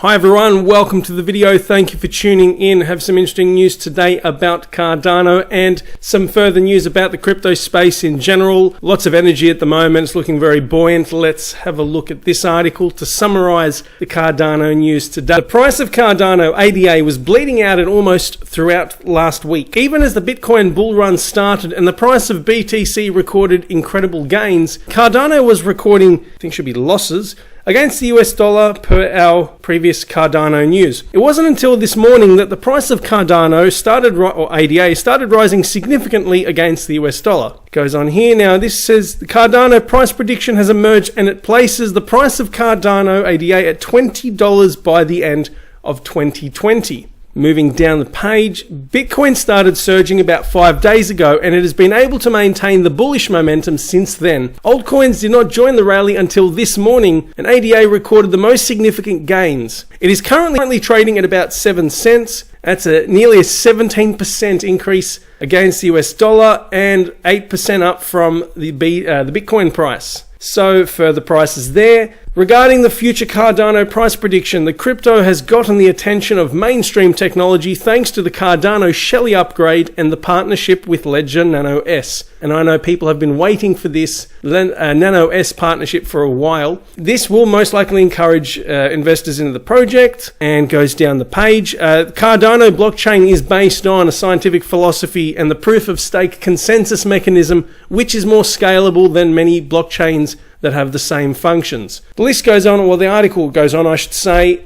Hi everyone, welcome to the video. Thank you for tuning in. I have some interesting news today about Cardano and some further news about the crypto space in general. Lots of energy at the moment. It's looking very buoyant. Let's have a look at this article to summarize the Cardano news today. The price of Cardano ADA was bleeding out at almost throughout last week. Even as the Bitcoin bull run started and the price of BTC recorded incredible gains, Cardano was recording, I think should be losses, against the US dollar per our previous Cardano news. It wasn't until this morning that the price of Cardano ADA started rising significantly against the US dollar. It goes on here now. This says the Cardano price prediction has emerged and it places the price of Cardano ADA at $20 by the end of 2020. Moving down the page, Bitcoin started surging about 5 days ago and it has been able to maintain the bullish momentum since then. Altcoins did not join the rally until this morning and ADA recorded the most significant gains. It is currently trading at about 7 cents. That's nearly a 17% increase against the US dollar and 8% up from the Bitcoin price. So further prices there. Regarding the future Cardano price prediction, the crypto has gotten the attention of mainstream technology thanks to the Cardano Shelly upgrade and the partnership with Ledger Nano S. And I know people have been waiting for this Nano S partnership for a while. This will most likely encourage investors into the project, and goes down the page. Cardano blockchain is based on a scientific philosophy and the proof of stake consensus mechanism, which is more scalable than many blockchains that have the same functions. The list goes on, or the article goes on, I should say.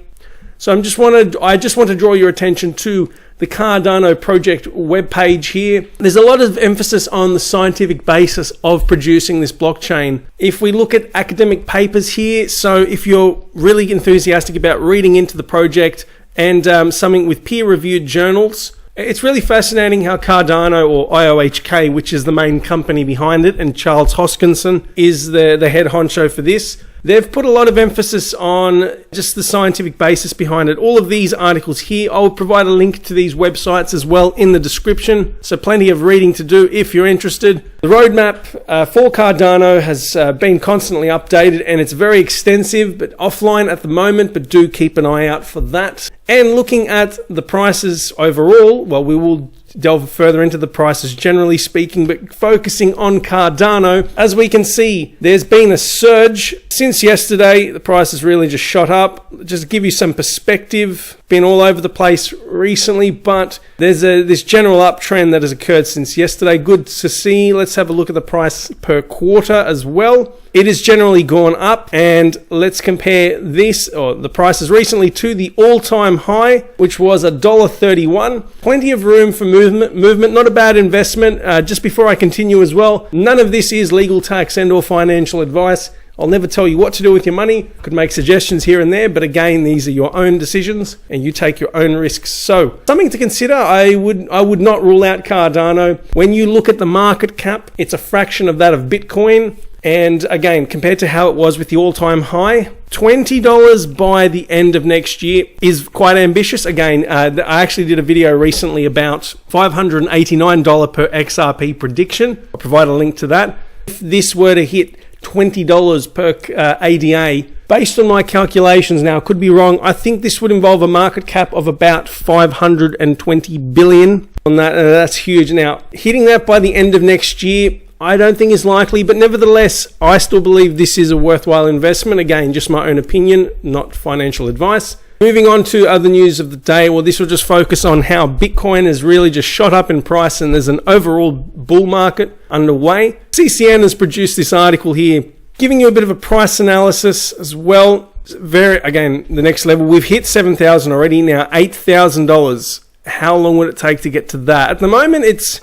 So I just want to draw your attention to the Cardano project webpage here. There's a lot of emphasis on the scientific basis of producing this blockchain. If we look at academic papers here, so if you're really enthusiastic about reading into the project and something with peer-reviewed journals, it's really fascinating how Cardano, or IOHK, which is the main company behind it, and Charles Hoskinson is the head honcho for this. They've put a lot of emphasis on just the scientific basis behind it. All of these articles here, I'll provide a link to these websites as well in the description. So plenty of reading to do if you're interested. The roadmap for Cardano has been constantly updated and it's very extensive, but offline at the moment, but do keep an eye out for that. And looking at the prices overall, well, we will delve further into the prices generally speaking, but focusing on Cardano, as we can see, there's been a surge since yesterday. The price has really just shot up. Just to give you some perspective, been all over the place recently, but there's this general uptrend that has occurred since yesterday. Good to see. Let's have a look at the price per quarter as well. It has generally gone up, and let's compare this, or the prices recently, to the all-time high, which was $1.31. Plenty of room for movement, not a bad investment. Just before I continue as well, none of this is legal, tax, and or financial advice. I'll never tell you what to do with your money. Could make suggestions here and there, but again, these are your own decisions and you take your own risks. So something to consider. I would not rule out Cardano. When you look at the market cap, it's a fraction of that of Bitcoin. And again, compared to how it was with the all-time high, $20 by the end of next year is quite ambitious. Again, I actually did a video recently about $589 per XRP prediction. I'll provide a link to that. If this were to hit $20 per ADA, based on my calculations now, could be wrong, I think this would involve a market cap of about 520 billion on that. That's huge. Now, hitting that by the end of next year, I don't think is likely, but nevertheless, I still believe this is a worthwhile investment. Again, just my own opinion, not financial advice. Moving on to other news of the day, well, this will just focus on how Bitcoin has really just shot up in price and there's an overall bull market underway. CCN has produced this article here, giving you a bit of a price analysis as well. Again, the next level, we've hit 7,000 already, now $8,000. How long would it take to get to that? At the moment, it's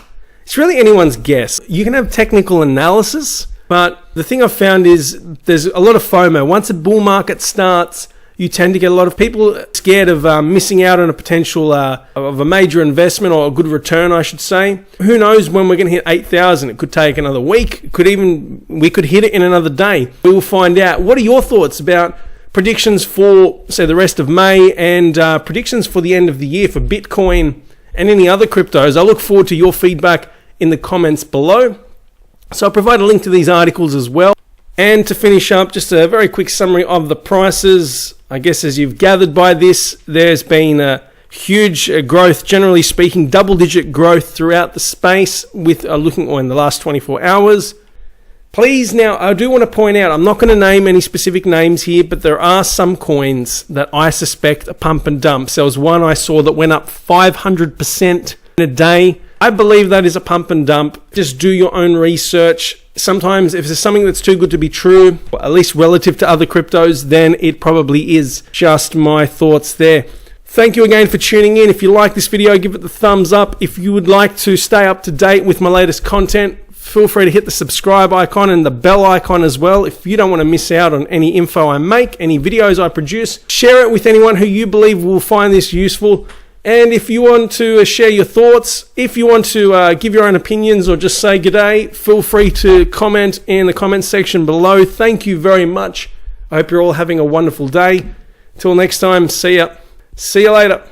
really anyone's guess. You can have technical analysis, but the thing I've found is there's a lot of FOMO. Once a bull market starts, you tend to get a lot of people scared of missing out on a potential of a major investment, or a good return, I should say. Who knows when we're going to hit 8,000? It could take another week. We could hit it in another day. We will find out. What are your thoughts about predictions for, say, the rest of May and predictions for the end of the year for Bitcoin and any other cryptos? I look forward to your feedback in the comments below. So I'll provide a link to these articles as well. And to finish up, just a very quick summary of the prices. I guess as you've gathered by this, there's been a huge growth, generally speaking, double-digit growth throughout the space with looking in the last 24 hours. Please, now, I do want to point out, I'm not going to name any specific names here, but there are some coins that I suspect are pump and dumps. There was one I saw that went up 500% in a day. I believe that is a pump and dump. Just do your own research. Sometimes if there's something that's too good to be true, at least relative to other cryptos, then it probably is. Just my thoughts there. Thank you again for tuning in. If you like this video, give it the thumbs up. If you would like to stay up to date with my latest content, feel free to hit the subscribe icon and the bell icon as well. If you don't want to miss out on any info I make, any videos I produce, share it with anyone who you believe will find this useful. And if you want to share your thoughts, if you want to give your own opinions or just say g'day, feel free to comment in the comment section below. Thank you very much. I hope you're all having a wonderful day. Till next time, see ya. See you later.